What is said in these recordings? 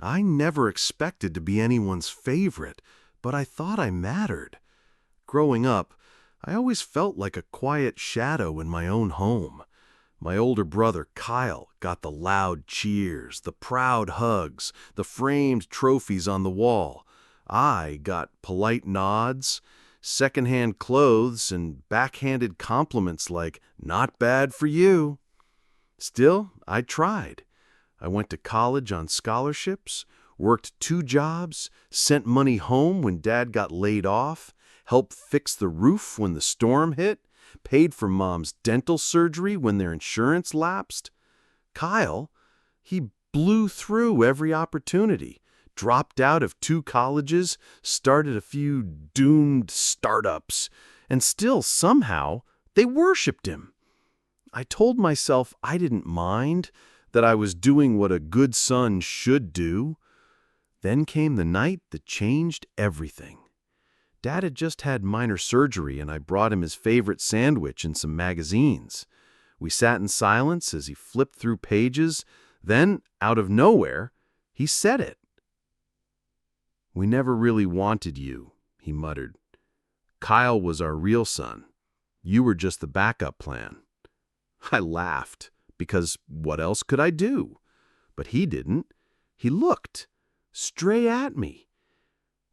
I never expected to be anyone's favorite, but I thought I mattered. Growing up, I always felt like a quiet shadow in my own home. My older brother, Kyle, got the loud cheers, the proud hugs, the framed trophies on the wall. I got polite nods, secondhand clothes, and backhanded compliments like, "Not bad for you." Still, I tried. I went to college on scholarships, worked 2 jobs, sent money home when Dad got laid off, helped fix the roof when the storm hit, paid for Mom's dental surgery when their insurance lapsed. Kyle, he blew through every opportunity, dropped out of 2 colleges, started a few doomed startups, and still somehow they worshipped him. I told myself I didn't mind, that I was doing what a good son should do. Then came the night that changed everything. Dad had just had minor surgery, and I brought him his favorite sandwich and some magazines. We sat in silence as he flipped through pages. Then, out of nowhere, he said it. "We never really wanted you," he muttered. "Kyle was our real son. You were just the backup plan." I laughed, because what else could I do? But he didn't. He looked straight at me.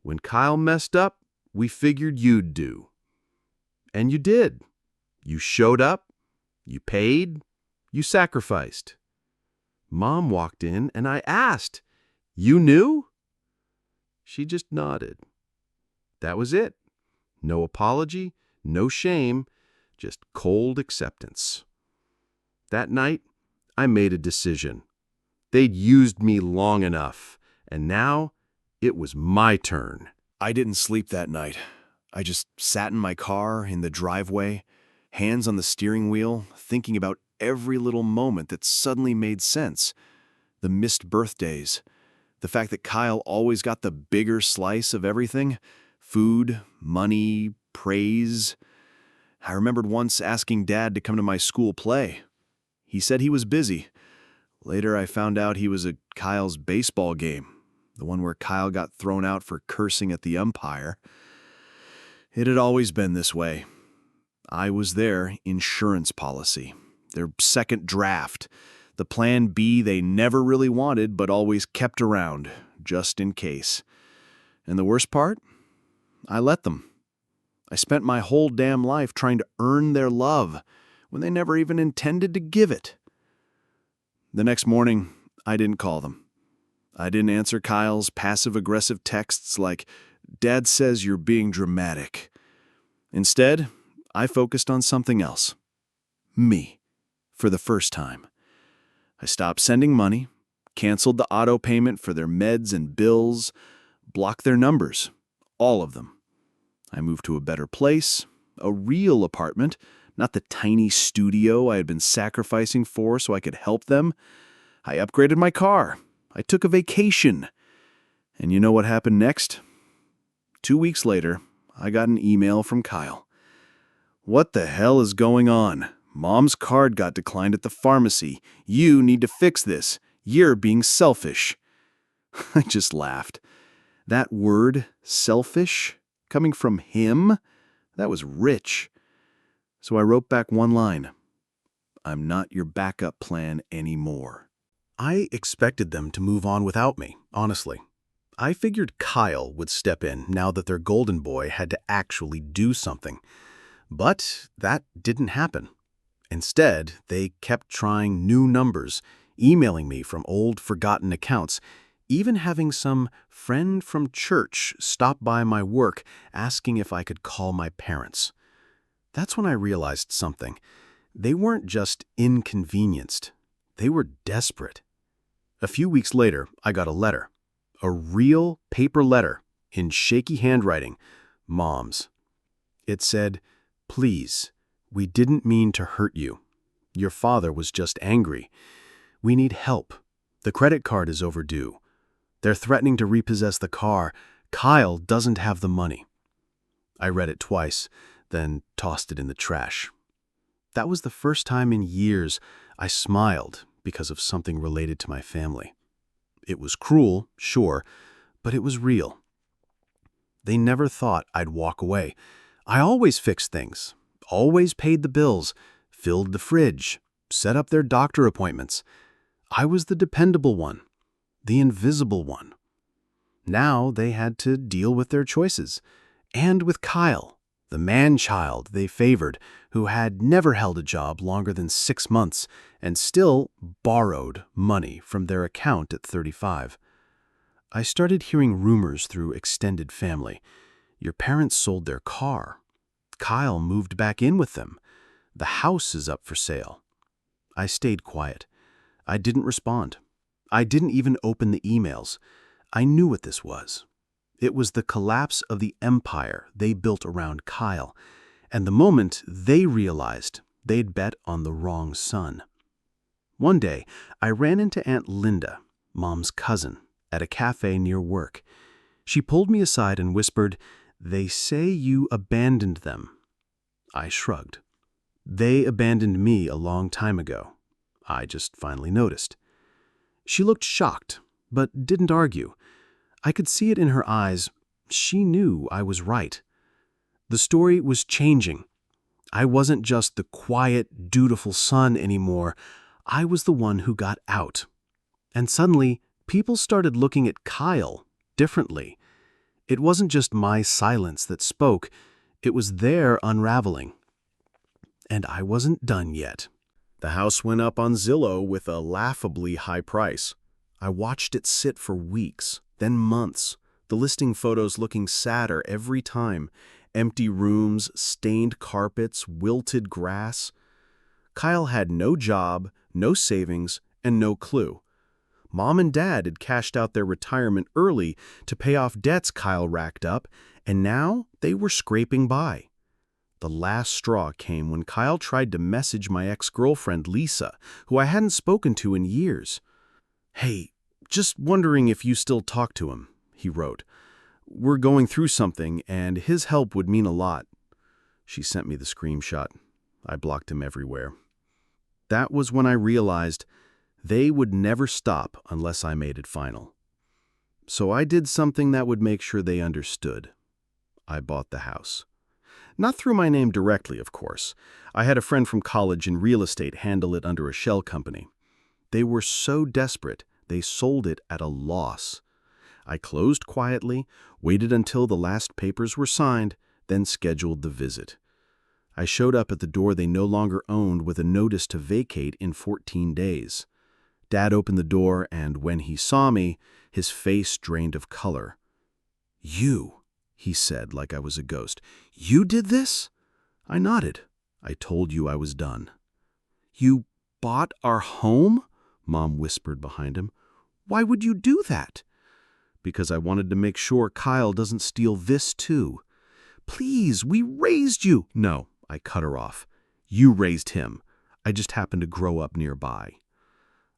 "When Kyle messed up, we figured you'd do." And you did. You showed up, you paid, you sacrificed. Mom walked in and I asked, "You knew?" She just nodded. That was it. No apology, no shame, just cold acceptance. That night, I made a decision. They'd used me long enough, and now it was my turn. I didn't sleep that night. I just sat in my car in the driveway, hands on the steering wheel, thinking about every little moment that suddenly made sense. The missed birthdays, the fact that Kyle always got the bigger slice of everything, food, money, praise. I remembered once asking Dad to come to my school play. He said he was busy. Later, I found out he was at Kyle's baseball game, the one where Kyle got thrown out for cursing at the umpire. It had always been this way. I was their insurance policy, their second draft, the plan B they never really wanted but always kept around, just in case. And the worst part? I let them. I spent my whole damn life trying to earn their love when they never even intended to give it. The next morning, I didn't call them. I didn't answer Kyle's passive-aggressive texts like, "Dad says you're being dramatic." Instead, I focused on something else. Me, for the first time. I stopped sending money, canceled the auto payment for their meds and bills, blocked their numbers, all of them. I moved to a better place, a real apartment, not the tiny studio I had been sacrificing for so I could help them. I upgraded my car. I took a vacation. And you know what happened next? 2 weeks later, I got an email from Kyle. "What the hell is going on? Mom's card got declined at the pharmacy. You need to fix this. You're being selfish." I just laughed. That word, selfish, coming from him, that was rich. So I wrote back one line. "I'm not your backup plan anymore." I expected them to move on without me, honestly. I figured Kyle would step in now that their golden boy had to actually do something. But that didn't happen. Instead, they kept trying new numbers, emailing me from old forgotten accounts, even having some friend from church stop by my work asking if I could call my parents. That's when I realized something. They weren't just inconvenienced. They were desperate. A few weeks later, I got a letter. A real paper letter, in shaky handwriting, Mom's. It said, "Please, we didn't mean to hurt you. Your father was just angry. We need help. The credit card is overdue. They're threatening to repossess the car. Kyle doesn't have the money." I read it twice, then tossed it in the trash. That was the first time in years I smiled because of something related to my family. It was cruel, sure, but it was real. They never thought I'd walk away. I always fixed things, always paid the bills, filled the fridge, set up their doctor appointments. I was the dependable one, the invisible one. Now they had to deal with their choices, and with Kyle, the man-child they favored, who had never held a job longer than 6 months and still borrowed money from their account at 35. I started hearing rumors through extended family. Your parents sold their car. Kyle moved back in with them. The house is up for sale. I stayed quiet. I didn't respond. I didn't even open the emails. I knew what this was. It was the collapse of the empire they built around Kyle, and the moment they realized they'd bet on the wrong son. One day, I ran into Aunt Linda, Mom's cousin, at a cafe near work. She pulled me aside and whispered, "They say you abandoned them." I shrugged. They abandoned me a long time ago. I just finally noticed. She looked shocked, but didn't argue. I could see it in her eyes. She knew I was right. The story was changing. I wasn't just the quiet, dutiful son anymore. I was the one who got out. And suddenly, people started looking at Kyle differently. It wasn't just my silence that spoke. It was their unraveling. And I wasn't done yet. The house went up on Zillow with a laughably high price. I watched it sit for weeks, then months, the listing photos looking sadder every time. Empty rooms, stained carpets, wilted grass. Kyle had no job, no savings, and no clue. Mom and Dad had cashed out their retirement early to pay off debts Kyle racked up, and now they were scraping by. The last straw came when Kyle tried to message my ex-girlfriend Lisa, who I hadn't spoken to in years. "Hey, just wondering if you still talk to him," he wrote. "We're going through something, and his help would mean a lot." She sent me the screenshot. I blocked him everywhere. That was when I realized they would never stop unless I made it final. So I did something that would make sure they understood. I bought the house. Not through my name directly, of course. I had a friend from college in real estate handle it under a shell company. They were so desperate, they sold it at a loss. I closed quietly, waited until the last papers were signed, then scheduled the visit. I showed up at the door they no longer owned with a notice to vacate in 14 days. Dad opened the door, and when he saw me, his face drained of color. "You," he said like I was a ghost. "You did this?" I nodded. "I told you I was done." "You bought our home?" Mom whispered behind him. "Why would you do that?" "Because I wanted to make sure Kyle doesn't steal this too." "Please, we raised you." "No," I cut her off. "You raised him. I just happened to grow up nearby."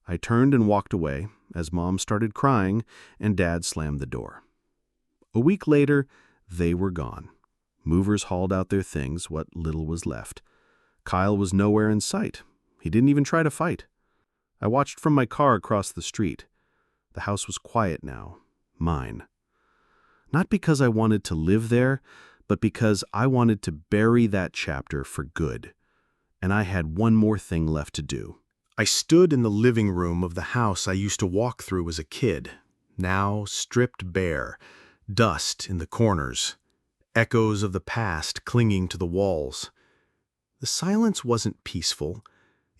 I turned and walked away as Mom started crying and Dad slammed the door. A week later, they were gone. Movers hauled out their things, what little was left. Kyle was nowhere in sight. He didn't even try to fight. I watched from my car across the street. The house was quiet now. Mine. Not because I wanted to live there, but because I wanted to bury that chapter for good. And I had one more thing left to do. I stood in the living room of the house I used to walk through as a kid, now stripped bare, dust in the corners, echoes of the past clinging to the walls. The silence wasn't peaceful.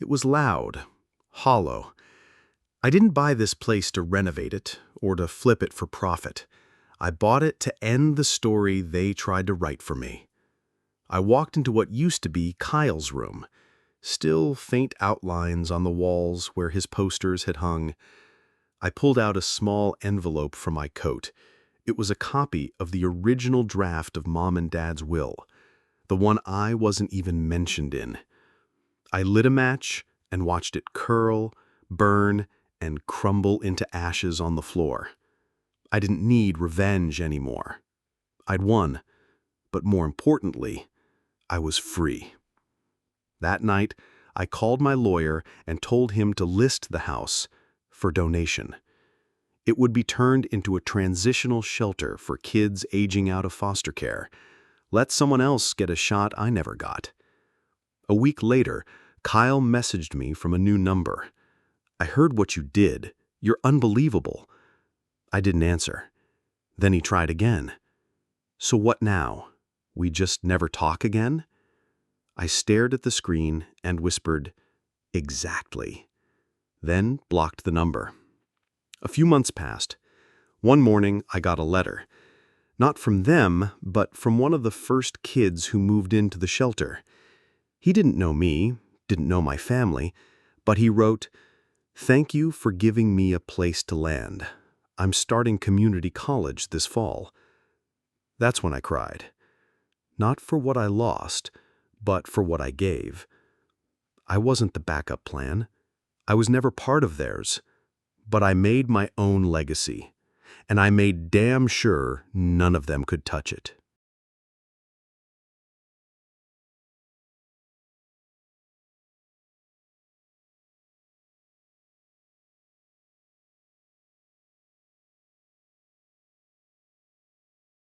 It was loud, hollow. I didn't buy this place to renovate it or to flip it for profit. I bought it to end the story they tried to write for me. I walked into what used to be Kyle's room. Still faint outlines on the walls where his posters had hung. I pulled out a small envelope from my coat. It was a copy of the original draft of Mom and Dad's will, the one I wasn't even mentioned in. I lit a match and watched it curl, burn, and crumble into ashes on the floor. I didn't need revenge anymore. I'd won, but more importantly, I was free. That night, I called my lawyer and told him to list the house for donation. It would be turned into a transitional shelter for kids aging out of foster care. Let someone else get a shot I never got. A week later, Kyle messaged me from a new number. "I heard what you did. You're unbelievable." I didn't answer. Then he tried again. "So what now? We just never talk again?" I stared at the screen and whispered, "Exactly." Then blocked the number. A few months passed. One morning, I got a letter. Not from them, but from one of the first kids who moved into the shelter. He didn't know me, didn't know my family, but he wrote, "Thank you for giving me a place to land. I'm starting community college this fall." That's when I cried. Not for what I lost, but for what I gave. I wasn't the backup plan. I was never part of theirs. But I made my own legacy, and I made damn sure none of them could touch it.